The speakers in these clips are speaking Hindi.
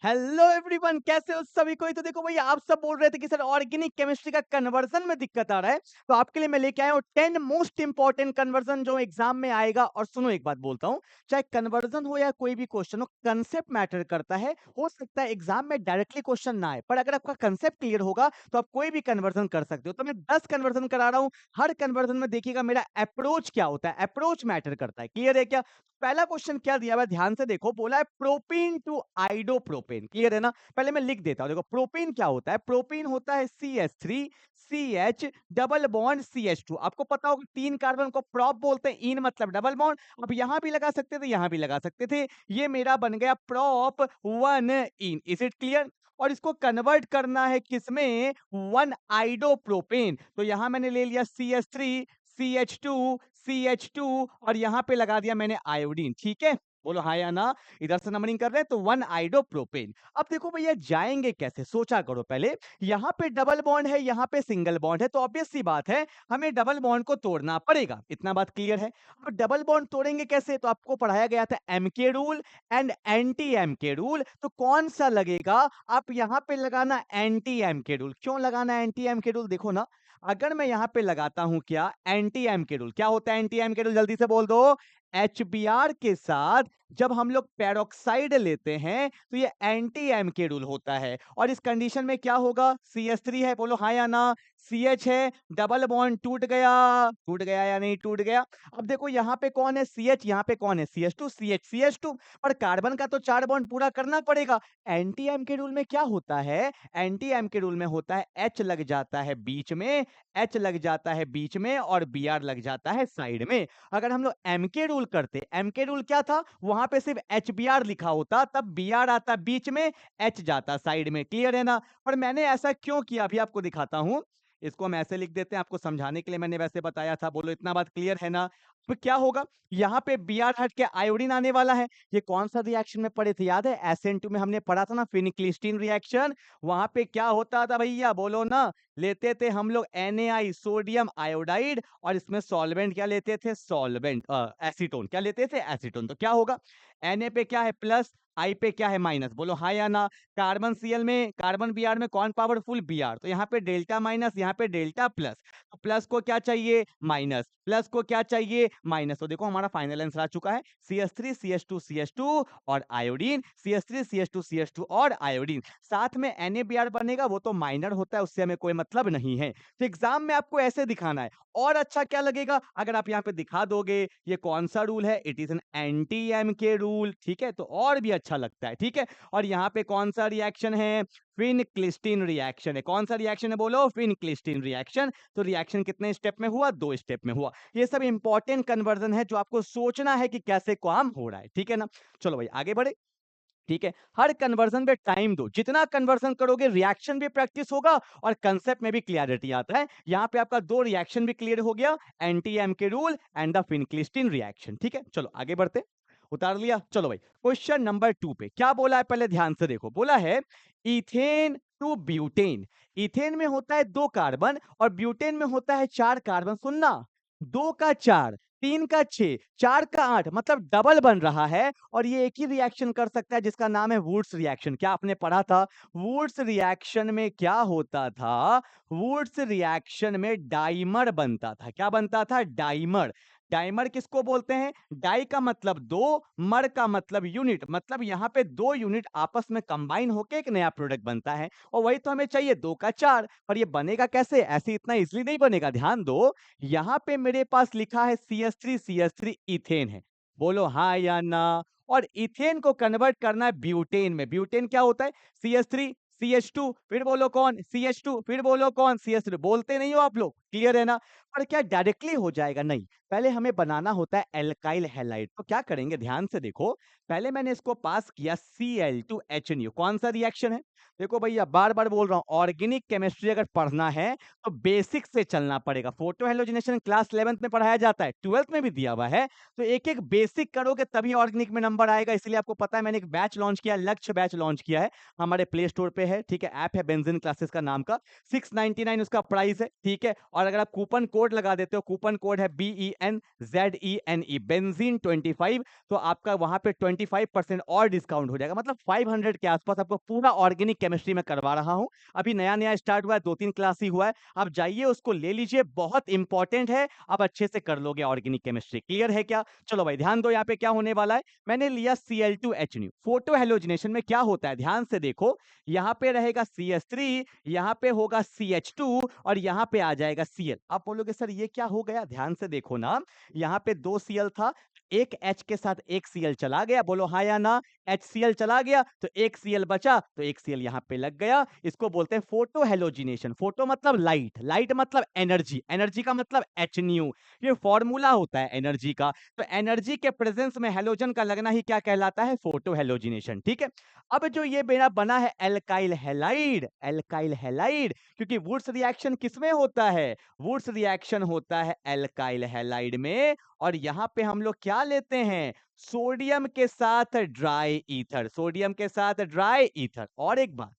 हेलो एवरीवन, कैसे हो सभी कोई। तो देखो भैया, आप सब बोल रहे थे कि सर ऑर्गेनिक केमिस्ट्री का कन्वर्जन में दिक्कत आ रहा है, तो आपके लिए मैं लेके आया हूँ 10 मोस्ट इंपॉर्टेंट कन्वर्जन जो एग्जाम में आएगा। और सुनो, एक बात बोलता हूँ, चाहे कन्वर्जन हो या कोई भी क्वेश्चन हो, कंसेप्ट मैटर करता है। हो सकता है एग्जाम में डायरेक्टली क्वेश्चन ना आए, पर अगर आपका कंसेप्ट क्लियर होगा तो आप कोई भी कन्वर्जन कर सकते हो। तो मैं 10 कन्वर्जन करा रहा हूँ। हर कन्वर्जन में देखिएगा मेरा अप्रोच क्या होता है, अप्रोच मैटर करता है। क्लियर है क्या? पहला क्वेश्चन क्या दिया हुआ है, ध्यान से देखो। बोला है प्रोपीन टू आइडोप्रोपेन। क्लियर है ना? पहले मैं लिख देता हूं। देखो, प्रोपीन क्या होता है? प्रोपीन होता है CH3 CH double bond CH2। आपको पता होगा 3 कार्बन को प्रोप बोलते हैं, इन मतलब डबल बॉन्ड। अब यहां भी लगा सकते थे, यहां भी लगा सकते थे। ये मेरा बन गया prop 1 in. Is it clear? और इसको कन्वर्ट करना है किसमें? 1 आइडोप्रोपेन। तो यहां मैंने ले लिया CH3 CH2 CH2 और यहां पे लगा दिया मैंने आयोडीन। ठीक है, बोलो हाँ या ना। इधर से नंबरिंग कर रहे हैं तो 1 आइडोप्रोपेन। अब देखो भैया, जाएंगे कैसे, सोचा करो पहले। यहां पे डबल बॉन्ड है, यहां पे सिंगल बॉन्ड है, तो ऑब्वियस सी बात है हमें डबल बॉन्ड को तोड़ना पड़ेगा। इतना बात क्लियर है? अब डबल बॉन्ड तोड़ेंगे कैसे? तो आपको पढ़ाया गया था MK rule and anti MK rule. तो कौन सा लगेगा? आप यहां पे लगाना एंटी एमके रूल। क्यों लगाना एंटी एमके रूल? देखो ना, अगर मैं यहां पे लगाता हूं क्या, एंटी एम के रूल। क्या होता है एंटी एम के रूल? जल्दी से बोल दो। HBr के साथ जब हम लोग पेरोक्साइड लेते हैं तो ये एंटी एम के रूल होता है। और इस कंडीशन में क्या होगा? CH3 है, बोलो हाँ या ना। CH है, डबल बॉन्ड टूट गया। टूट गया या नहीं टूट गया? अब देखो, यहाँ पे कौन है? CH, यहाँ पे कौन है? CH2 CH CH2। पर कार्बन का तो 4 बॉन्ड पूरा करना पड़ेगा। एंटी एम के रूल में क्या होता है? एंटी एम के रूल में होता है H लग जाता है बीच में, H लग जाता है बीच में और Br लग जाता है साइड में। अगर हम लोग एम के रूल करते, एम के रूल क्या था? वहां पे सिर्फ HBr लिखा होता, तब Br आता बीच में, H जाता साइड में। क्लियर है ना? पर मैंने ऐसा क्यों किया अभी आपको दिखाता हूं। इसको हम ऐसे लिख देते हैं, आपको समझाने के लिए मैंने वैसे बताया था। बोलो इतना बात क्लियर है ना? तो क्या होगा, यहाँ पे Br हट के आयोडीन आने वाला है। ये कौन सा रिएक्शन में पढ़े थे, याद है? SN2 में हमने पढ़ा था ना, फिनिक्लिस्टीन रिएक्शन। वहां पे क्या होता था भैया, बोलो ना। लेते थे हम लोग NaI, सोडियम आयोडाइड, और इसमें सॉल्वेंट क्या लेते थे? Solvent acetone. क्या लेते थे? एसीटोन। तो क्या होगा, Na पे क्या है? प्लस, आई पे क्या है? माइनस। बोलो हाँ या ना। कार्बन Cl में, कार्बन Br में कौन पावरफुल? Br। तो यहाँ पे डेल्टा माइनस, यहाँ पे डेल्टा प्लस। तो प्लस को क्या चाहिए? माइनस। प्लस को क्या चाहिए? माइनस। तो देखो हमारा फाइनल आंसर आ चुका है CH3 CH2 CH2 और आयोडीन, CH3 CH2 CH2 और आयोडीन। साथ में NaBr बनेगा, वो तो माइनर होता है, उससे हमें कोई मतलब नहीं है। तो एग्जाम में आपको ऐसे दिखाना है। और अच्छा क्या लगेगा अगर आप यहाँ पे दिखा दोगे ये कौन सा रूल है? It is an anti M K rule. ठीक है, तो और भी अच्छा लगता है। ठीक है, और यहाँ पे कौन सा रिएक्शन है? फिनक्लिस्टीन रिएक्शन है। कौन सा रिएक्शन है? बोलो, फिनक्लिस्टीन रिएक्शन। तो रिएक्शन कितने स्टेप में हुआ? 2 स्टेप में हुआ। ये सब इंपॉर्टेंट कन्वर्जन है जो आपको सोचना है कि कैसे काम हो रहा है। ठीक है ना? चलो भाई आगे बढ़े। ठीक है, हर कन्वर्जन में टाइम दो। जितना कन्वर्जन करोगे रिएक्शन भी प्रैक्टिस होगा और कंसेप्ट में भी क्लियरिटी आता है। यहां पे आपका 2 रिएक्शन भी क्लियर हो गया, anti M K rule and the फिनक्लिस्टीन reaction. ठीक है, चलो आगे बढ़ते। उतार लिया? चलो भाई, क्वेश्चन नंबर 2 पे क्या बोला है पहले ध्यान से देखो। बोला है इथेन टू ब्यूटेन। इथेन में होता है 2 कार्बन और ब्यूटेन में होता है 4 कार्बन। सुनना, 2 का 4, 3 का 6, 4 का 8, मतलब डबल बन रहा है। और ये एक ही रिएक्शन कर सकता है जिसका नाम है वुड्स रिएक्शन। क्या आपने पढ़ा था? वुड्स रिएक्शन में क्या होता था? वुड्स रिएक्शन में डाइमर बनता था। क्या बनता था? डाइमर। डाइमर किसको बोलते हैं? डाई का मतलब 2, मर का मतलब यूनिट, मतलब यहाँ पे 2 यूनिट आपस में कंबाइन होके एक नया प्रोडक्ट बनता है। और वही तो हमें चाहिए, 2 का 4। पर ये बनेगा कैसे? ऐसे इतना इजीली नहीं बनेगा। ध्यान दो, यहां पे मेरे पास लिखा है CH3 इथेन है। बोलो हाँ या ना। और इथेन को कन्वर्ट करना है ब्यूटेन में। ब्यूटेन क्या होता है? CH3 CH2, फिर बोलो कौन? CH2, फिर बोलो कौन? CH3। बोलते नहीं हो आप लोग? क्लियर है ना? पर क्या डायरेक्टली हो जाएगा? नहीं, पहले हमें बनाना होता है एल्काइल हैलाइड। तो क्या करेंगे, ध्यान से देखो। पहले मैंने इसको पास किया Cl2HNO। कौन सा रिएक्शन है? देखो भैया, बार बार बोल रहा हूं, ऑर्गेनिक केमिस्ट्री अगर पढ़ना है तो बेसिक से चलना पड़ेगा। फोटो हेलोजिनेशन क्लास 11th में पढ़ाया जाता है, 12th में भी दिया हुआ है। तो एक एक बेसिक करोगे तभी ऑर्गेनिक में नंबर आएगा। इसलिए आपको पता है मैंने एक बैच लॉन्च किया, लक्ष्य बैच लॉन्च किया है, हमारे प्ले स्टोर पे है। ठीक है, ऐप है बेंजीन क्लासेस का नाम का, 699 उसका प्राइस है। ठीक है, और अगर आप कूपन कोड लगा देते हो, कूपन कोड है BENZENE बेंजीन 25, तो आपका वहां पे 25% और डिस्काउंट हो जाएगा। मतलब 500 के आसपास आपको पूरा ऑर्गेनिक केमिस्ट्री में करवा रहा हूं। अभी नया नया स्टार्ट हुआ है, 2-3 क्लास ही हुआ है। आप जाइए उसको ले लीजिए, बहुत इंपॉर्टेंट है, आप अच्छे से कर लोगे ऑर्गेनिक केमिस्ट्री। क्लियर है क्या? चलो भाई ध्यान दो, यहाँ पे क्या होने वाला है। मैंने लिया Cl2H, फोटो हेलोजिनेशन में क्या होता है ध्यान से देखो। यहाँ पे रहेगा CH3, यहाँ पे होगा CH2 और यहाँ पे आ जाएगा Cl। आप बोलोगे सर ये क्या हो गया, ध्यान से देखो ना, यहाँ पे 2 Cl था, एक H के साथ एक Cl चला गया, बोलो हाँ या ना। HCl चला गया तो एक Cl बचा, तो एक Cl यहाँ पे लग गया। इसको बोलते हैं फोटो हेलोजिनेशन। फोटो मतलब लाइट, लाइट मतलब एनर्जी, एनर्जी का मतलब H न्यू, ये फॉर्मूला होता है एनर्जी का। तो एनर्जी के प्रेजेंस में हेलोजन का लगना ही क्या कहलाता है, फोटो हेलोजिनेशन। ठीक है, अब जो ये मेरा बना है एल्काइल हैलाइड, एल्काइल हैलाइड, क्योंकि वुड्स रिएक्शन किसमें होता है, वुड्स रिएक्शन होता है एल्काइल हैलाइड में। और यहां पे हम लोग क्या लेते हैं, सोडियम के साथ ड्राई ईथर, सोडियम के साथ ड्राई ईथर। और एक बात,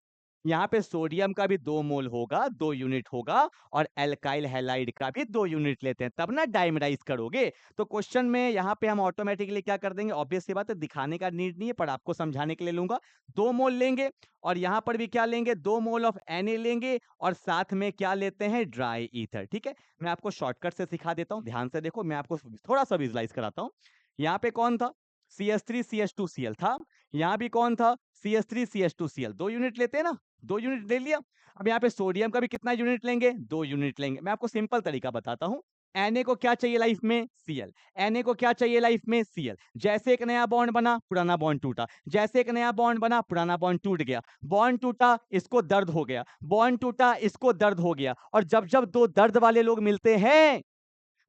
यहाँ पे सोडियम का भी 2 मोल होगा, 2 यूनिट होगा, और एल्काइल हैलाइड का भी 2 यूनिट लेते हैं, तब ना डाइमराइज करोगे। तो क्वेश्चन में यहाँ पे हम ऑटोमेटिकली क्या कर देंगे, ऑब्वियस सी बात है, दिखाने का नीड नहीं है पर आपको समझाने के लिए लूंगा। 2 मोल लेंगे और यहाँ पर भी क्या लेंगे, 2 मोल ऑफ Na लेंगे, और साथ में क्या लेते हैं, ड्राई ईथर। ठीक है, मैं आपको शॉर्टकट से सिखा देता हूँ, ध्यान से देखो, मैं आपको थोड़ा सा विजुलाइज कराता हूँ। यहाँ पे कौन था, CH3CH2Cl था। यहाँ भी कौन था, CH3CH2Cl। 2 यूनिट लेते हैं ना, 2 यूनिट ले लिया। अब यहाँ पे सोडियम का भी कितना यूनिट लेंगे, 2 यूनिट लेंगे। मैं आपको सिंपल तरीका बताता हूँ। Na को क्या चाहिए लाइफ में, Cl। Na को क्या चाहिए लाइफ में, Cl। जैसे एक नया बॉन्ड बना, पुराना बॉन्ड टूटा, जैसे एक नया बॉन्ड बना, पुराना बॉन्ड टूट गया। बॉन्ड टूटा, इसको दर्द हो गया, बॉन्ड टूटा, इसको दर्द हो गया। और जब जब 2 दर्द वाले लोग मिलते हैं,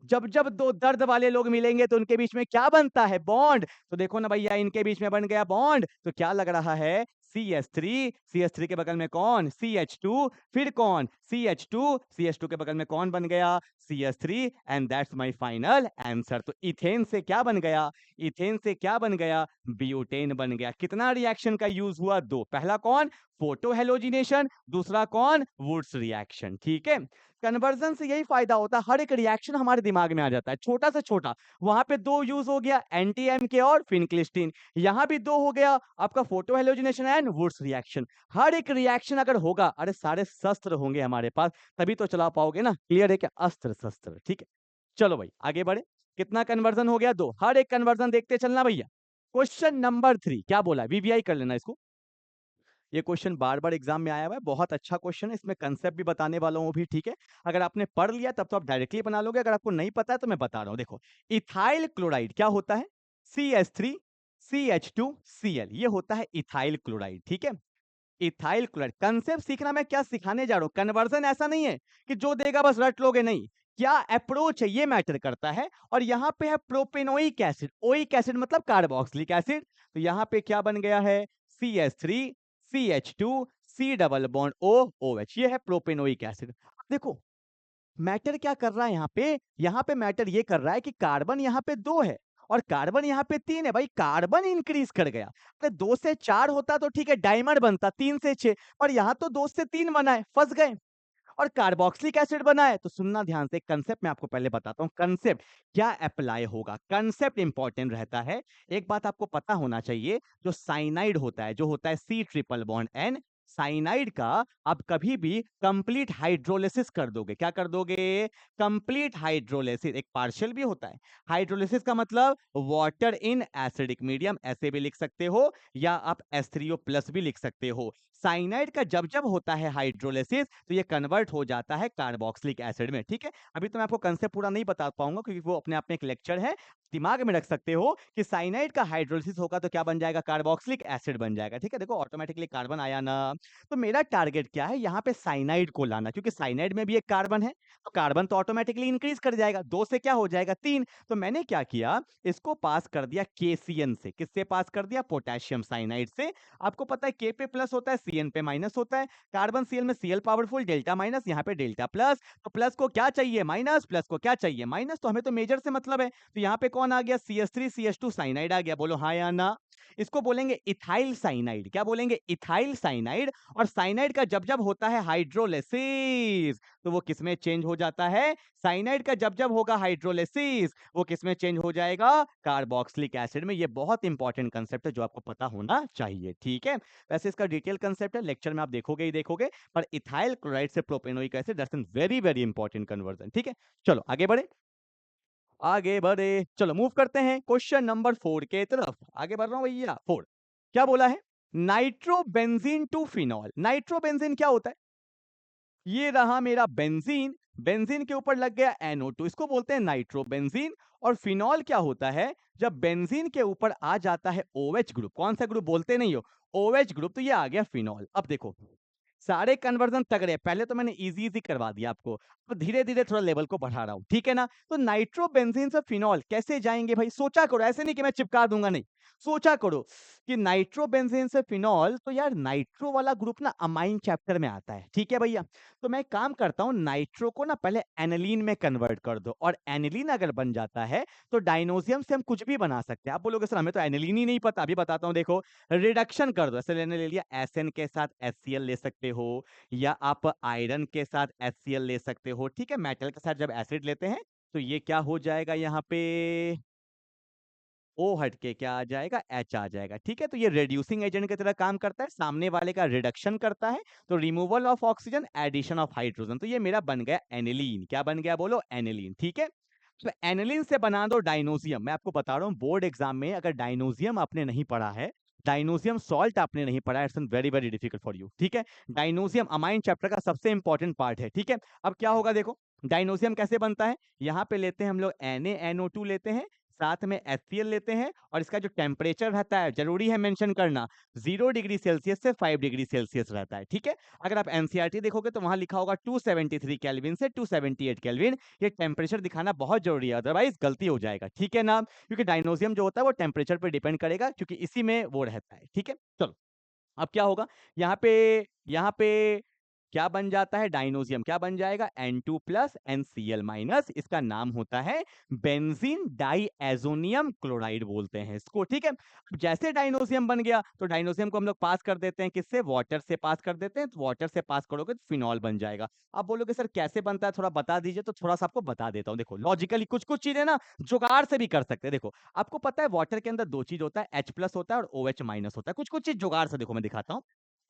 जब जब 2 दर्द वाले लोग मिलेंगे तो उनके बीच में क्या बनता है, बॉन्ड। तो देखो ना भैया, इनके बीच में बन गया बॉन्ड, तो क्या लग रहा है, CH3, CH3 के बगल में कौन, CH2, फिर कौन, CH2, CH2 के बगल में कौन बन गया, CH3, and that's my final answer. तो इथेन से क्या बन गया, इथेन से क्या बन गया, ब्यूटेन बन गया। कितना रिएक्शन का यूज हुआ, 2। पहला कौन, फोटो हेलोजिनेशन, दूसरा कौन, वुड्स रिएक्शन। ठीक है, कन्वर्जन से यही फायदा होता है, हर एक रिएक्शन हमारे दिमाग में आ जाता है, छोटा से छोटा। वहां पे 2 यूज हो गया, NTMK और फिनक्लिस्टीन। यहां भी 2 हो गया, आपका photo halogenation and Wurtz reaction. हर एक रिएक्शन अगर होगा, अरे सारे शस्त्र होंगे हमारे पास, तभी तो चला पाओगे ना। क्लियर है क्या, अस्त्र शस्त्र। ठीक है, चलो भाई आगे बढ़े। कितना कन्वर्जन हो गया, 2। हर एक कन्वर्जन देखते चलना भैया। क्वेश्चन नंबर 3 क्या बोला है, VVI कर लेना इसको। ये क्वेश्चन बार बार एग्जाम में आया हुआ है, बहुत अच्छा क्वेश्चन है, इसमें कंसेप्ट भी बताने वाला हूँ भी। ठीक है, अगर आपने पढ़ लिया तब तो आप डायरेक्टली बना लोगे, अगर आपको नहीं पता है तो मैं बता रहा हूँ। देखो, इथाइल क्लोराइड क्या होता है, CH3CH2Cl, ये होता है इथाइल क्लोराइड। ठीक है, इथाइल क्लोराइड कंसेप्ट सीखना, मैं क्या सिखाने जा रहा हूँ। कन्वर्जन ऐसा नहीं है कि जो देगा बस रट लोगे, नहीं, क्या अप्रोच है ये मैटर करता है। और यहाँ पे है प्रोपेनोइक एसिड, ओइक एसिड मतलब कार्बोक्सिलिक एसिड। तो यहाँ पे क्या बन गया है, CH3CH2 C double bond OOH, ये है प्रोपेनोइक एसिड। देखो मैटर क्या कर रहा है यहाँ पे मैटर ये कर रहा है कि कार्बन यहाँ पे 2 है और कार्बन यहाँ पे 3 है। भाई कार्बन इंक्रीज कर गया, अरे 2 से 4 होता तो ठीक है, डायमंड बनता, 3 से 6, और यहाँ तो 2 से 3 बना है, फंस गए। और कार्बोक्सिलिक एसिड बना है, तो सुनना ध्यान से, कंसेप्ट मैं आपको पहले बताता हूँ, कंसेप्ट क्या अप्लाई होगा, कंसेप्ट इंपॉर्टेंट रहता है। एक बात आपको पता होना चाहिए, जो साइनाइड होता है, जो होता है C triple bond N, cyanide का आप कभी भी कंप्लीट हाइड्रोलिसिस कर दोगे, क्या कर दोगे, कंप्लीट हाइड्रोलिसिस। एक पार्शियल भी होता है, हाइड्रोलिसिस का मतलब वाटर इन एसिडिक मीडियम, ऐसे भी लिख सकते हो, या आप H3O+ भी लिख सकते हो। साइनाइड का जब जब होता है हाइड्रोलिसिस, तो ये कन्वर्ट हो जाता है कार्बोक्सिलिक एसिड में। ठीक है, अभी तो मैं आपको कंसेप्ट पूरा नहीं बता पाऊंगा क्योंकि वो अपने आप में एक लेक्चर है। दिमाग में रख सकते हो कि साइनाइड का हाइड्रोलिसिस होगा तो क्या बन जाएगा, कार्बोक्सिलिक एसिड बन जाएगा। ठीक है, देखो ऑटोमेटिकली कार्बन आया ना। तो मेरा टारगेट क्या है, यहाँ पे साइनाइड को लाना, क्योंकि साइनाइड में भी एक कार्बन है, तो कार्बन तो ऑटोमेटिकली इंक्रीज कर जाएगा, 2 से क्या हो जाएगा, 3। तो मैंने क्या किया, इसको पास कर दिया KCN से। किससे पास कर दिया, पोटेशियम साइनाइड से। आपको पता है K पे प्लस होता है, CN पे माइनस होता है। कार्बन Cl में Cl पावरफुल, डेल्टा माइनस, यहाँ पे डेल्टा प्लस। तो प्लस को क्या चाहिए, माइनस, प्लस को क्या चाहिए, माइनस। तो हमें तो मेजर से मतलब है, तो यहाँ पे कौन कौन आ गया? CH3CH2 साइनाइड आ गया। बोलो हाँ या ना। इसको बोलेंगे इथाइल साइनाइड। क्या बोलेंगे? Ethyl cyanide. और साइनाइड का जब जब होता है हाइड्रोलिसिस तो वो किसमें चेंज हो जाता है? साइनाइड का जब जब होगा हाइड्रोलिसिस वो किसमें चेंज हो जाएगा? कार्बोक्सिलिक एसिड में। ये बहुत इंपॉर्टेंट कंसेप्ट है जो आपको पता होना चाहिए, ठीक है। वैसे इसका डिटेल कंसेप्ट है, लेक्चर में आप देखोगे ही देखोगे, पर इथाइल क्लोराइड से propanoic acid that's very very important conversion, ठीक है। चलो आगे बढ़े, आगे बढ़े। चलो मूव करते हैं क्वेश्चन नंबर 4 के तरफ। आगे बढ़ रहा हूं भैया। 4 क्या बोला है? Nitrobenzene to phenol. नाइट्रोबेंजीन क्या होता है? ये रहा मेरा बेंजीन, बेंजीन के ऊपर लग गया NO2, इसको बोलते हैं नाइट्रोबेंजीन। और फिनॉल क्या होता है? जब बेंजीन के ऊपर आ जाता है OH ग्रुप, कौन सा ग्रुप बोलते नहीं हो? OH ग्रुप, तो ये आ गया फिनॉल। अब देखो सारे कन्वर्जन तगड़े, पहले तो मैंने इजी इजी करवा दिया आपको, तो धीरे धीरे थोड़ा लेवल को बढ़ा रहा हूं, ठीक है ना। तो नाइट्रोबेंजीन से फिनॉल कैसे जाएंगे भाई? सोचा करो, ऐसे नहीं कि मैं चिपका दूंगा, नहीं। सोचा करो कि नाइट्रोबेंजीन से फिनॉल, तो यार नाइट्रो वाला ग्रुप ना अमाइन चैप्टर में आता है, ठीक है भैया। तो मैं काम करता हूं, नाइट्रो को ना पहले एनिलीन में कन्वर्ट कर दो, और एनिलीन अगर बन जाता है तो डायनोजियम से हम कुछ भी बना सकते हैं। आप बोलोगे सर हमें तो एनिलीन ही नहीं पता, अभी बताता हूं। देखो रिडक्शन कर दो, ऐसे ले लिया, एसएन के साथ HCl ले सकते हो, या आप आयरन के साथ HCl ले सकते हो, ठीक है। मेटल के साथ जब एसिड लेते हैं तो ये क्या हो जाएगा? यहाँ पे O हट के क्या आ जाएगा? H आ जाएगा, ठीक है। तो ये रिड्यूसिंग एजेंट की तरह काम करता है, सामने वाले का रिडक्शन करता है, तो removal of oxygen, addition of hydrogen, तो ये मेरा बन गया एनिलीन। क्या बन गया? बोलो एनिलीन, ठीक है। तो एनिलीन से बना दो डायनोजियम। मैं आपको बता रहा हूँ बोर्ड एग्जाम में अगर डायनोजियम आपने नहीं पढ़ा है, डायनोजियम सॉल्ट आपने नहीं पढ़ा है, it's very very difficult for you, ठीक है। डायनोजियम अमाइन चैप्टर का सबसे इंपॉर्टेंट पार्ट है, ठीक है। अब क्या होगा देखो, डायनोजियम कैसे बनता है? यहाँ पे लेते हैं हम लोग NaNO2 लेते हैं, साथ में HCl लेते हैं, और इसका जो टेम्परेचर रहता है जरूरी है मेंशन करना, 0 डिग्री सेल्सियस से 5 डिग्री सेल्सियस रहता है, ठीक है। अगर आप NCERT देखोगे तो वहां लिखा होगा 273 केल्विन से 278 केल्विन। ये टेम्परेचर दिखाना बहुत जरूरी है, अदरवाइज गलती हो जाएगा, ठीक है ना। क्योंकि डायनोजियम जो होता है वो टेम्परेचर पर डिपेंड करेगा, क्योंकि इसी में वो रहता है, ठीक है। चलो अब क्या होगा? यहाँ पे क्या बन जाता है? डायनोजियम क्या बन जाएगा? N2 प्लस NCl माइनस, इसका नाम होता है बेंजीन डाइएजोनियम क्लोराइड बोलते हैं इसको, ठीक है। अब जैसे डायनोजियम बन गया तो डायनोजियम को हम लोग पास कर देते हैं, किससे? वाटर से पास कर देते हैं, तो वाटर से पास करोगे तो फिनॉल बन जाएगा। आप बोलोगे सर कैसे बनता है, थोड़ा बता दीजिए, तो थोड़ा सा आपको बता देता हूँ। देखो लॉजिकली कुछ कुछ चीजें ना जुगाड़ से भी कर सकते हैं। देखो आपको पता है वाटर के अंदर दो चीज होता है, H प्लस होता है और OH माइनस होता है। कुछ कुछ चीज जुगाड़ से, देखो मैं दिखाता हूँ।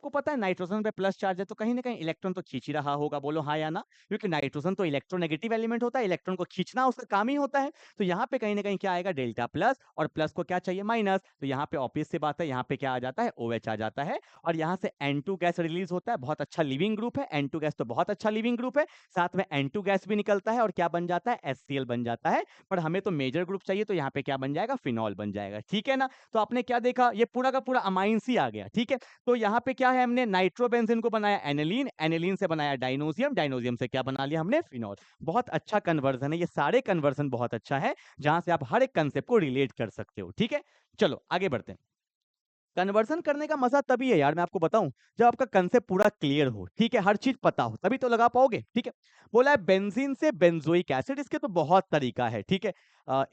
आपको पता है नाइट्रोजन पे प्लस चार्ज है, तो कहीं ना कहीं इलेक्ट्रॉन तो खींच ही रहा होगा, बोलो हाँ या ना। क्योंकि नाइट्रोजन तो इलेक्ट्रोनेगेटिव एलिमेंट होता है, इलेक्ट्रॉन को खींचना उसका काम ही होता है। तो यहाँ पे कहीं ना कहीं क्या आएगा? डेल्टा प्लस, और प्लस को क्या चाहिए? माइनस। तो यहाँ पे ऑब्वियस सी बात है, यहाँ पे क्या आ जाता है? OH आ जाता है, और यहाँ से N2 गैस रिलीज होता है, बहुत अच्छा लिविंग ग्रुप है N2 गैस, तो बहुत अच्छा लिविंग ग्रुप है। साथ में N2 गैस भी निकलता है, और क्या बन जाता है? HCl बन जाता है। पर हमें तो मेजर ग्रुप चाहिए, तो यहाँ पे क्या बन जाएगा? फिनॉल बन जाएगा, ठीक है ना। तो आपने क्या देखा? ये पूरा का पूरा अमाइंस ही आ गया, ठीक है। तो यहाँ पे क्या है? हमने नाइट्रोबेंजीन को बनाया एनिलीन, एनिलीन से बनाया डायनोजियम, डायनोजियम से क्या बना लिया हमने? फिनॉल। बहुत अच्छा कन्वर्जन है ये, सारे कन्वर्जन बहुत अच्छा है, जहां से आप हर एक कंसेप्ट को रिलेट कर सकते हो, ठीक है। चलो आगे बढ़ते हैं। कन्वर्सन करने का मजा तभी है यार, मैं आपको बताऊं, जब आपका कंसेप्ट पूरा क्लियर हो, ठीक है, हर चीज पता हो, तभी तो लगा पाओगे, ठीक है। बोला है बेंजीन से बेंजोइक एसिड, इसके तो बहुत तरीका है, ठीक है।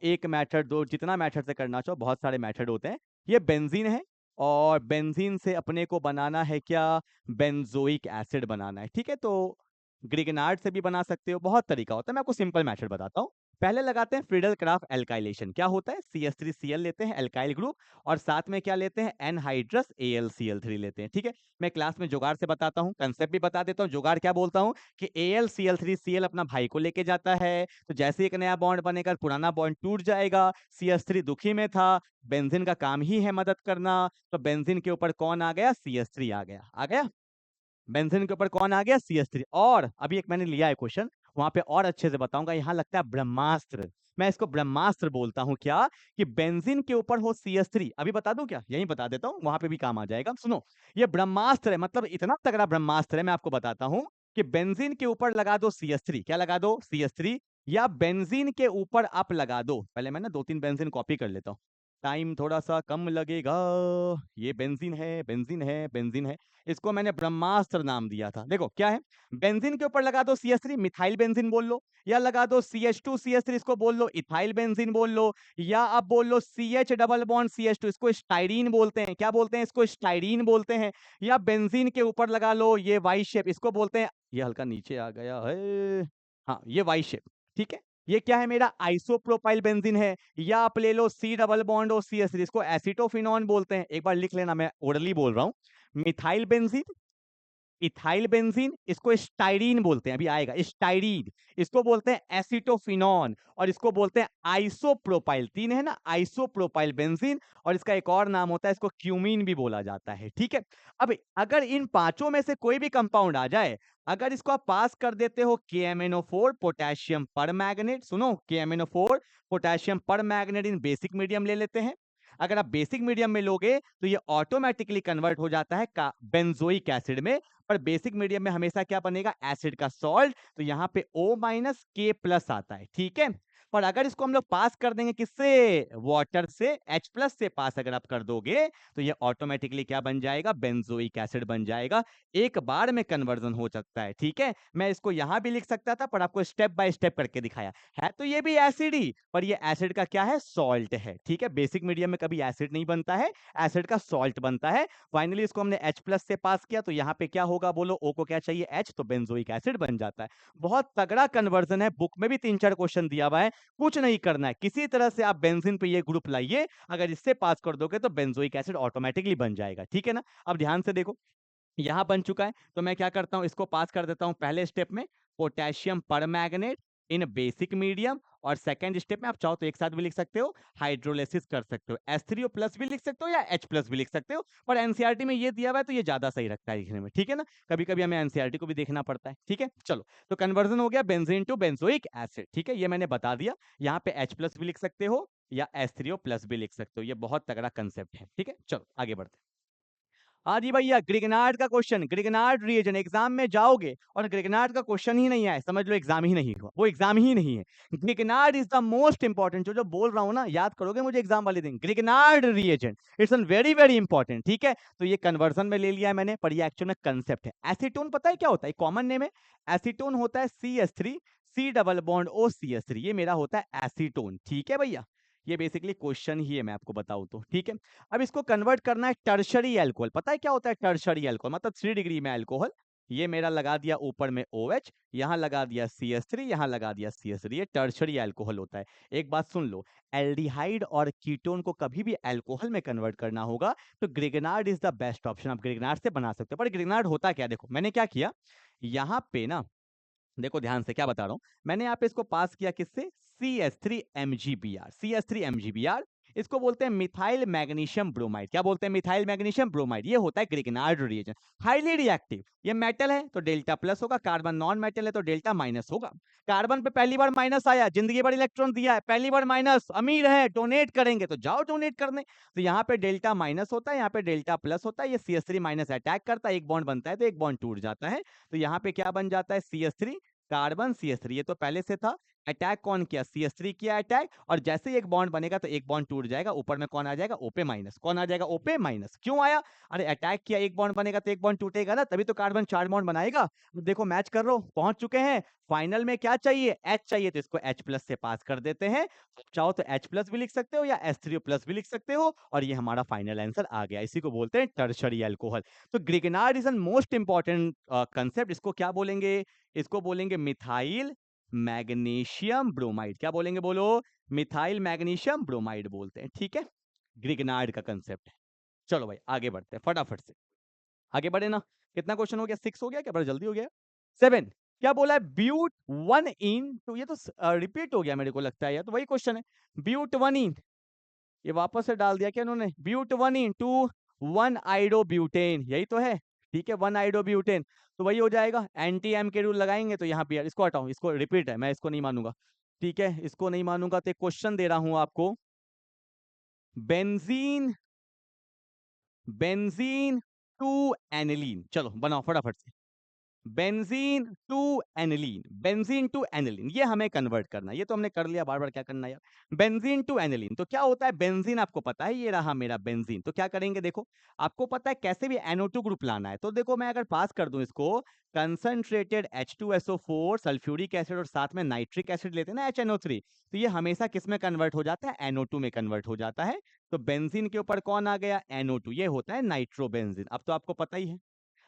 एक मेथड, दो, जितना मेथड से करना चाहो, बहुत सारे मेथड होते हैं। ये बेंजीन है, और बेंजीन से अपने को बनाना है क्या? बेंजोइक एसिड बनाना है, ठीक है। तो ग्रिगनार्ड से भी बना सकते हो, बहुत तरीका होता है। मैं आपको सिंपल मेथड बताता हूँ। पहले लगाते हैं फ्रीडल क्राफ्ट एल्काइलेशन। क्या होता है? CH3Cl लेते हैं, एल्काइल ग्रुप, और साथ में क्या लेते हैं? एनहाइड्रस AlCl3 लेते हैं, ठीक है। मैं क्लास में जुगाड़ से बताता हूँ, कंसेप्ट भी बता देता हूँ। जुगाड़ क्या बोलता हूँ कि AlCl3Cl अपना भाई को लेके जाता है, तो जैसे एक नया बॉन्ड बनेगा पुराना बॉन्ड टूट जाएगा। CH3 दुखी में था, बेंजीन का काम ही है मदद करना, तो बेंजीन के ऊपर कौन आ गया? CH3 आ गया, आ गया। बेंजीन के ऊपर कौन आ गया? CH3। और अभी एक मैंने लिया है क्वेश्चन, वहां पे और अच्छे से बताऊंगा, यहाँ लगता है ब्रह्मास्त्र, मैं इसको ब्रह्मास्त्र बोलता हूँ। क्या? कि बेंजीन के ऊपर हो CH3। अभी बता दूं क्या? यही बता देता हूँ, वहां पे भी काम आ जाएगा। सुनो, ये ब्रह्मास्त्र है, मतलब इतना तगड़ा ब्रह्मास्त्र है, मैं आपको बताता हूँ कि बेंजीन के ऊपर लगा दो CH3। क्या लगा दो? CH3। या बेंजीन के ऊपर आप लगा दो, पहले मैं ना 2-3 बेंजीन कॉपी कर लेता हूँ। टाइम थोड़ा सा कम लगेगा। ये बेंजीन है, बेंजीन है, बेंजीन है। इसको मैंने ब्रह्मास्त्र नाम दिया था। देखो क्या है, बेंजीन के ऊपर लगा दो CH3 मिथाइल बेंजीन बोल लो, या लगा दो CH2 CH3 इसको बोल लो इथाइल बेंजीन बोल लो, या आप बोल लो CH डबल बॉन्ड CH2 इसको स्टाइरीन बोलते हैं। क्या बोलते हैं इसको? स्टाइरीन बोलते हैं। या बेंजीन के ऊपर लगा लो ये वाई शेप, इसको बोलते हैं, ये हल्का नीचे आ गया है, हाँ ये वाई शेप, ठीक है। ये क्या है मेरा? आइसोप्रोपाइल बेंजीन है। या आप ले लो C डबल बॉन्ड और CH3 इसको एसिटोफिनॉन बोलते हैं। एक बार लिख लेना, मैं ओरली बोल रहा हूँ। मिथाइल बेंजीन, इथाइल बेंजीन इसको स्टाइरीन बोलते हैं, अभी आएगा स्टाइरीन। इसको बोलते हैं एसिटोफिनॉन, और इसको बोलते हैं आइसोप्रोपाइल। तीन है ना, आइसोप्रोपाइल बेंजीन। और इसका एक और नाम होता है, इसको क्यूमीन भी बोला जाता है, ठीक है। अब अगर इन पांचों में से कोई भी कंपाउंड आ जाए, अगर इसको आप पास कर देते हो KMnO4 पोटेशियम पर मैग्नेट, सुनो KMnO4 पोटेशियम पर मैग्नेट इन बेसिक मीडियम ले लेते हैं। अगर आप बेसिक मीडियम में लोगे तो ये ऑटोमेटिकली कन्वर्ट हो जाता है बेंजोइक एसिड में। पर बेसिक मीडियम में हमेशा क्या बनेगा? एसिड का सॉल्ट। तो यहाँ पे O-K+ आता है, ठीक है। पर अगर इसको हम लोग पास कर देंगे किससे? वाटर से, H+ से पास अगर आप कर दोगे तो ये ऑटोमेटिकली क्या बन जाएगा? बेंजोइक एसिड बन जाएगा। एक बार में कन्वर्जन हो सकता है, ठीक है। मैं इसको यहां भी लिख सकता था, पर आपको स्टेप बाय स्टेप करके दिखाया है। तो ये भी एसिड ही, पर ये एसिड का क्या है? सॉल्ट है, ठीक है। बेसिक मीडियम में कभी एसिड नहीं बनता है, एसिड का सॉल्ट बनता है। फाइनली इसको हमने H+ से पास किया, तो यहाँ पे क्या होगा बोलो? O को क्या चाहिए? H, तो बेंजोइक एसिड बन जाता है। बहुत तगड़ा कन्वर्जन है, बुक में भी 3-4 क्वेश्चन दिया हुआ है। कुछ नहीं करना है, किसी तरह से आप बेंजीन पे ये ग्रुप लाइए, अगर इससे पास कर दोगे तो बेंजोइक एसिड ऑटोमेटिकली बन जाएगा, ठीक है ना। अब ध्यान से देखो, यहां बन चुका है, तो मैं क्या करता हूं, इसको पास कर देता हूं पहले स्टेप में पोटेशियम पर मैग्नेट इन बेसिक मीडियम। और सेकंड स्टेप में आप चाहो तो एक साथ भी लिख सकते हो, हाइड्रोलिसिस कर सकते हो, H3O+ भी लिख सकते हो या H+ भी लिख सकते हो। पर एनसीईआरटी में ये दिया हुआ है तो ये ज्यादा सही लगता है लिखने में, ठीक है ना। कभी कभी हमें एनसीईआरटी को भी देखना पड़ता है, ठीक है। चलो, तो कन्वर्जन हो गया बेंजीन टू बेंजोइक एसिड, ठीक है, ये मैंने बता दिया। यहाँ पे H+ भी लिख सकते हो या H3O+ भी लिख सकते हो, ये बहुत तगड़ा कंसेप्ट है, ठीक है। चलो आगे बढ़ते हैं। हाँ जी भैया, ग्रिगनार्ड का क्वेश्चन, ग्रिगनार्ड रिएजन, एग्जाम में जाओगे और ग्रिगनार्ड का क्वेश्चन ही नहीं आए, समझ लो एग्जाम ही नहीं हुआ, वो एग्जाम ही नहीं है। Grignard is the most important, जो जो बोल रहा हूं ना, याद करोगे मुझे एग्जाम वाले दिन। Grignard reagent it's an very very important, ठीक है। तो ये कन्वर्जन में ले लिया है मैंने, पर ये एक्चुअल में कंसेप्ट है। एसीटोन पता है क्या होता है? कॉमन नेम है। एसीटोन होता है CH3 C double bond O CH3, ये मेरा होता है एसीटोन, ठीक है भैया। ये बेसिकली क्वेश्चन ही है, मैं आपको बताऊं तो, ठीक है। अब इसको कन्वर्ट करना है टर्शरी एल्कोहल। पता है क्या होता है टर्शरी एल्कोहल? मतलब 3 डिग्री में एल्कोहल। ये मेरा लगा दिया ऊपर में OH, यहां लगा दिया CH3, यहां लगा दिया CH3, ये टर्शरी एल्कोहल होता है। एक बात सुन लो, एल्डिहाइड और कीटोन को कभी भी एल्कोहल में कन्वर्ट करना होगा तो Grignard is the best option. आप ग्रिगनार्ड से बना सकते हो। पर ग्रिगनार्ड होता क्या? देखो मैंने क्या किया यहां पे ना, देखो ध्यान से क्या बता रहा हूं, मैंने यहाँ पे इसको पास किया किससे? CH3 MgBr, CH3 MgBr। इसको बोलते हैं मिथाइल मैग्नीशियम ब्रोमाइड। क्या बोलते हैं? Methyl magnesium bromide. ये होता है ग्रिगनार्ड रिएजन, हाईली रिएक्टिव। ये मेटल है तो डेल्टा प्लस होगा, कार्बन नॉन मेटल है तो डेल्टा माइनस होगा। कार्बन पे पहली बार माइनस आया, जिंदगी भर इलेक्ट्रॉन दिया है, पहली बार माइनस, अमीर है, डोनेट करेंगे तो जाओ डोनेट करने। तो यहाँ पे डेल्टा माइनस होता है, यहाँ पे डेल्टा प्लस होता है। ये CH3- अटैक करता है, एक बॉन्ड बनता है तो एक बॉन्ड टूट जाता है। तो यहाँ पे क्या बन जाता है? CH3 कार्बन CH3, ये तो पहले से था। अटैक कौन किया? CH3 किया अटैक, और जैसे ही एक बॉन्ड बनेगा तो एक बॉन्ड टूट जाएगा, ऊपर में कौन आ जाएगा? OP-। कौन आ जाएगा? OP-। क्यों आया? अरे अटैक किया, एक बॉन्ड बनेगा तो एक बॉन्ड टूटेगा ना, तभी तो कार्बन 4 बॉन्ड बनाएगा। देखो मैच कर लो, पहुंच चुके हैं। फाइनल में क्या चाहिए? H चाहिए, तो इसको H+ से पास कर देते हैं। चाहो तो H+ भी लिख सकते हो या H3O+ भी लिख सकते हो, और ये हमारा फाइनल आंसर आ गया। इसी को बोलते हैं टर्शरी एल्कोहल। तो Grignard is an most important concept. इसको क्या बोलेंगे? इसको बोलेंगे मिथाइल मैग्नीशियम ब्रोमाइड। क्या बोलेंगे बोलो? मिथाइल मैग्नीशियम ब्रोमाइड बोलते हैं, ठीक है। ग्रिगनार्ड का कंसेप्ट है। चलो भाई आगे बढ़ते हैं फटाफट से, आगे बढ़े ना। कितना क्वेश्चन हो गया? 6 हो गया क्या? बड़ा जल्दी हो गया। 7। क्या बोला है? ब्यूट 1 इन टू, ये तो रिपीट हो गया मेरे को लगता है, या तो वही क्वेश्चन है। ब्यूट 1 इन, ये वापस से डाल दिया क्या इन्होंने? ब्यूट 1 इन टू 1 आइडोब्यूटेन, यही तो है, ठीक है। 1 आइडोब्यूटेन, तो वही हो जाएगा। एंटी एम के रूल लगाएंगे तो यहाँ पे यार इसको हटाओ, इसको रिपीट है, मैं इसको नहीं मानूंगा, ठीक है। इसको नहीं मानूंगा तो एक क्वेश्चन दे रहा हूं आपको। बेंजीन, बेंजीन टू एनिलीन, चलो बनाओ फटाफट से। Benzene to aniline, benzene to aniline, ये हमें कन्वर्ट करना है। ये तो हमने कर लिया, बार बार क्या करना है यार। बेंजीन टू एनिलीन, तो क्या होता है बेंजीन, आपको पता है, ये रहा मेरा बेंजीन। तो क्या करेंगे, देखो आपको पता है कैसे भी NO2 ग्रुप लाना है। तो देखो मैं अगर पास कर दूं इसको, कंसंट्रेटेड H2SO4 सल्फ्यूरिक एसिड और साथ में नाइट्रिक एसिड लेते हैं ना HNO3, तो ये हमेशा किस में कन्वर्ट हो जाता है, NO2 में कन्वर्ट हो जाता है। तो बेंजीन के ऊपर कौन आ गया, NO2, ये होता है नाइट्रोबेंजीन। अब तो आपको पता ही है।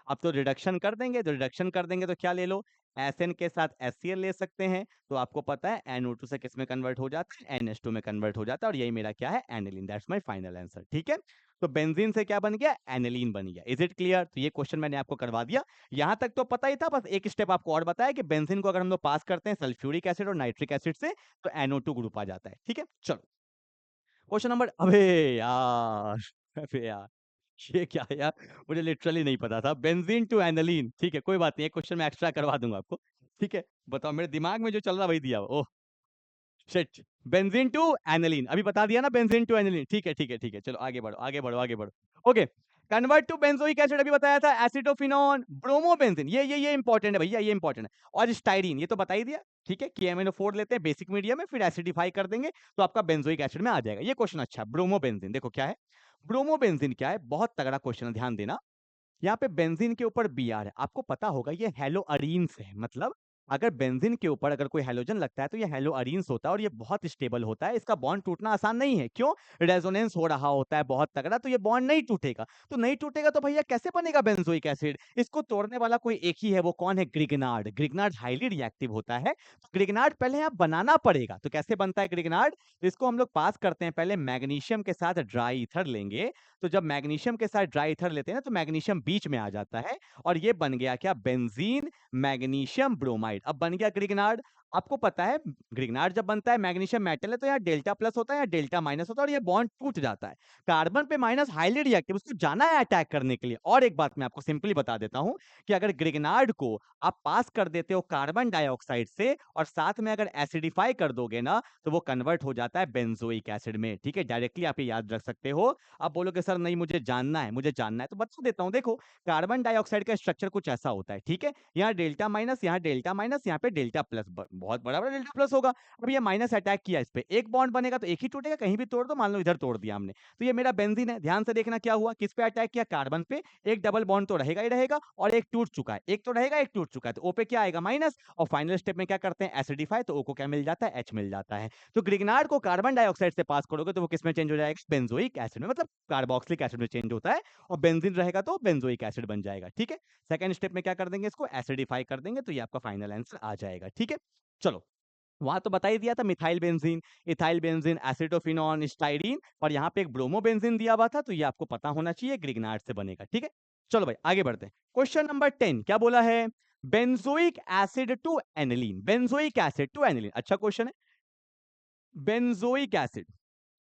अब तो रिडक्शन कर देंगे, तो रिडक्शन कर देंगे तो क्या ले लो, SN के साथ HCl ले सकते हैं। तो आपको पता है NO2 से किस में कन्वर्ट हो जाता है, NH2 में कन्वर्ट हो जाता है, और यही मेरा क्या है, aniline. That's my final answer. ठीक है, तो बेंजीन से क्या बन गया, एनिलीन बन गया। Is it clear? तो ये क्वेश्चन मैंने आपको करवा दिया। यहां तक तो पता ही था, बस एक स्टेप आपको और बताया कि बेंजीन को अगर हम लोग पास करते हैं सल्फ्यूरिक एसिड और नाइट्रिक एसिड से, तो NO2 ग्रुप आ जाता है। ठीक है, चलो क्वेश्चन नंबर, अबे यार, अबे यार, ये क्या है यार, मुझे लिटरली नहीं पता था, बेंजीन टू एनिलीन। ठीक है, कोई बात नहीं, एक क्वेश्चन मैं एक्स्ट्रा करवा दूंगा आपको। ठीक है, बताओ, मेरे दिमाग में जो चल रहा वही दिया हुआ। Oh shit, benzene to aniline अभी बता दिया ना, बेंजीन टू एनिलीन। ठीक है ठीक है ठीक है, चलो आगे बढ़ो आगे बढ़ो आगे बढ़ो। Okay, convert to benzoic acid अभी बताया था, एसिटोफिनोन, ब्रोमोबेंजीन, ये इंपॉर्टेंट है भैया, ये इंपॉर्टेंट है। और स्टाइरीन, ये तो बता ही दिया। ठीक है, KMNO4 लेते हैं बेसिक मीडियम में, फिर एसिडिफाई कर देंगे तो आपका बेंजोइक एसिड में आ जाएगा। ये क्वेश्चन अच्छा है। ब्रोमोबेंजीन देखो क्या है, ब्रोमोबेंजीन क्या है, बहुत तगड़ा क्वेश्चन है, ध्यान देना। यहाँ पे बेंजीन के ऊपर Br है, आपको पता होगा ये हेलोअरीन्स है। मतलब अगर बेंजीन के ऊपर अगर कोई हेलोजन लगता है तो ये हेलोअरीन्स होता है, और ये बहुत स्टेबल होता है, इसका बॉन्ड टूटना आसान नहीं है। क्यों? रेजोनेंस हो रहा होता है बहुत तगड़ा, तो ये बॉन्ड नहीं टूटेगा। तो नहीं टूटेगा तो भैया कैसे बनेगा बेंजोइक एसिड? इसको तोड़ने वाला कोई एक ही है, वो कौन है, ग्रिगनार्ड। ग्रिगनार्ड हाईली रिएक्टिव होता है, तो ग्रिगनार्ड पहले आप बनाना पड़ेगा। तो कैसे बनता है ग्रिगनार्ड? तो इसको हम लोग पास करते हैं, पहले मैग्नीशियम के साथ ड्राई ईथर लेंगे। तो जब मैग्नीशियम के साथ ड्राई ईथर लेते हैं ना, तो मैग्नीशियम बीच में आ जाता है, और ये बन गया क्या, बेंजीन मैग्नीशियम ब्रोमाइड। अब बन गया ग्रिगनार्ड। आपको पता है ग्रिगनार्ड जब बनता है, मैग्नीशियम मेटल है, तो यहाँ डेल्टा प्लस होता है, यहाँ डेल्टा माइनस होता है, और ये बॉन्ड टूट जाता है। कार्बन पे माइनस हाईली रिएक्टिव, उसको जाना है अटैक करने के लिए। और एक बात मैं आपको सिंपली बता देता हूं कि अगर ग्रिगनार्ड को आप पास कर देते हो कार्बन डाइऑक्साइड से, और साथ में अगर एसिडिफाई कर दोगे ना, तो वो कन्वर्ट हो जाता है बेंजोइक एसिड में। ठीक है, डायरेक्टली आप ये याद रख सकते हो। आप बोलोगे सर नहीं मुझे जानना है, मुझे जानना है, तो बता देता हूं। देखो कार्बन डाइऑक्साइड का स्ट्रक्चर कुछ ऐसा होता है। ठीक है, यहाँ डेल्टा माइनस, यहाँ डेल्टा माइनस, यहाँ पे डेल्टा प्लस, बहुत बड़ा बड़ा डेल्टा प्लस होगा। अब ये माइनस अटैक किया इस पे, एक बॉन्ड बनेगा तो एक ही टूटेगा, कहीं भी तोड़ दो, मान लो इधर तोड़ दिया हमने, तो ये मेरा बेंजीन है। ध्यान से देखना क्या हुआ, किस पे अटैक किया, कार्बन पे। एक डबल बॉन्ड तो रहेगा ही रहेगा, और एक टूट चुका है, एक तो रहेगा एक टूट चुका है, तो ओ पे क्या आएगा, माइनस। और फाइनल स्टेप में क्या करते हैं, एसिडिफाई, तो ओ को क्या मिल जाता है, H मिल जाता है। तो ग्रिगनार्ड को कार्बन डाइऑक्साइड से पास करोगे तो वो किस में चेंज हो जाएगा, बेंजोइक एसिड में, मतलब कार्बोक्सिलिक एसिड में चेंज होता है। और बेंजीन रहेगा तो बेंजोइक एसिड बन जाएगा। ठीक है, सेकंड स्टेप में क्या कर देंगे, इसको एसिडिफाई कर देंगे, तो ये आपका फाइनल आंसर आ जाएगा। ठीक है, चलो वहां तो बता ही दिया था, methyl benzene, ethyl benzene, acetophenone, styrene, और यहाँ पे एक ब्रोमो बेंजीन दिया हुआ था, तो ये आपको पता होना चाहिए, ग्रिगनार्ड से बनेगा। ठीक है, चलो भाई आगे बढ़ते हैं। क्वेश्चन नंबर 10 क्या बोला है, benzoic acid to aniline, benzoic acid to aniline, अच्छा क्वेश्चन है। बेंजोइक एसिड,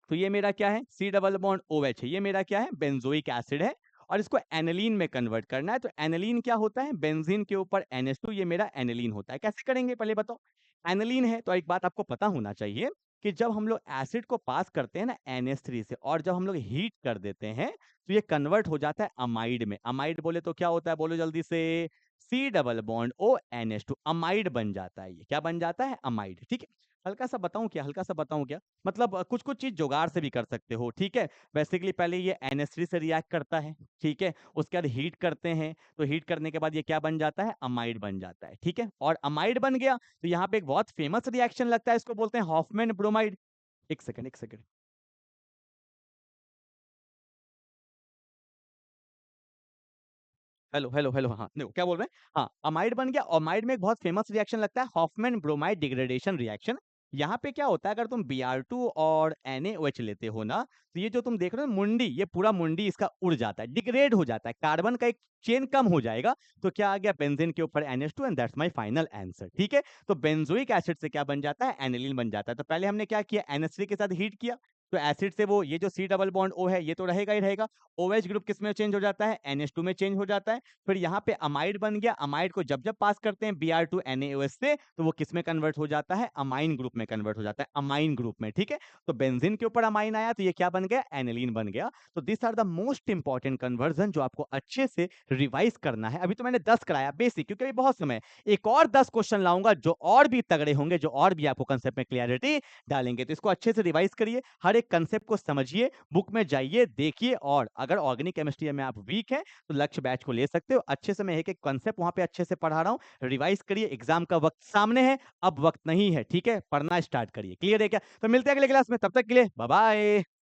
तो ये मेरा क्या है, C डबल बॉन्ड OH है, ये मेरा क्या है, बेंजोइक एसिड है, और इसको एनिलीन में कन्वर्ट करना है। तो एनिलीन क्या होता है, बेंजीन के ऊपर NH2, ये मेरा एनिलीन होता है। कैसे करेंगे पहले बताओ। एनिलीन है तो एक बात आपको पता होना चाहिए कि जब हम लोग एसिड को पास करते हैं ना NH3 से, और जब हम लोग हीट कर देते हैं, तो ये कन्वर्ट हो जाता है अमाइड में। अमाइड बोले तो क्या होता है, बोलो जल्दी से, C double bond ONH2, amide बन जाता है। ये क्या बन जाता है, अमाइड। ठीक है, हल्का सा बताऊं क्या, हल्का सा बताऊं क्या, मतलब कुछ कुछ चीज जुगाड़ से भी कर सकते हो। ठीक है, बेसिकली पहले ये NH3 से रिएक्ट करता है। ठीक है, उसके बाद हीट करते हैं, तो हीट करने के बाद ये क्या बन जाता है, अमाइड बन जाता है। ठीक है, और अमाइड बन गया तो यहाँ पे एक बहुत फेमस रिएक्शन लगता है, इसको बोलते हैं हॉफमैन ब्रोमाइड। एक सेकंड एक सेकंड, हेलो हेलो हेलो, हाँ देखो क्या बोल रहे हैं, हाँ अमाइड बन गया। अमाइड में एक बहुत फेमस रिएक्शन लगता है, हॉफमैन ब्रोमाइड डिग्रेडेशन रिएक्शन। यहाँ पे क्या होता है, अगर तुम Br2 और NaOH लेते हो ना, तो ये जो तुम देख रहे हो मुंडी, ये पूरा मुंडी इसका उड़ जाता है, डिग्रेड हो जाता है, कार्बन का एक चेन कम हो जाएगा। तो क्या आ गया, बेंजीन के ऊपर NH2, and that's my final answer. ठीक है, तो बेंजोइक एसिड से क्या बन जाता है, एनिलीन बन जाता है। तो पहले हमने क्या किया, NH3 के साथ हीट किया, तो एसिड से वो ये जो सी डबल बॉन्ड ओ है ये तो रहेगा ही रहेगा। ओएच ग्रुप किस में चेंज हो जाता है? NH2 में चेंज हो जाता है। फिर यहाँ पे अमाइड बन गया, अमाइड को जब-जब पास करते हैं Br2 NaOH से तो वो किस में कन्वर्ट हो जाता है? अमाइन ग्रुप में कन्वर्ट हो जाता है, अमाइन ग्रुप में, ठीक है? तो बेंजीन के ऊपर अमाइन आया तो ये क्या बन गया? एनिलीन बन गया। तो this are the most important conversion जो आपको अच्छे से रिवाइज़ करना है। अभी तो मैंने 10 कराया बेसिक क्योंकि अभी बहुत समय है। एक और 10 क्वेश्चन लाऊँगा जो और भी तगड़े होंगे, जो और भी आपको कांसेप्ट में क्लैरिटी डालेंगे। तो इसको अच्छे से रिवाइज़ करिए, हर एक कांसेप्ट को समझिए, बुक में जाइए, देखिए और अगर ऑर्गेनिक केमिस्ट्री में आप वीक हैं, तो लक्ष्य बैच को ले सकते हो। अच्छे से मैं एक-एक कांसेप्ट वहाँ पे अच्छे से पढ़ा रहा हूँ। रिवाइज़ करिए, एग्ज़ाम का वक़्त सामने है, अब वक़्त नहीं है, ठीक है? पढ़ना स्टार्ट करिए। क्लियर है क्या? तो मिलते हैं अगले क्लास में, तब तक के लिए बाय-बाय।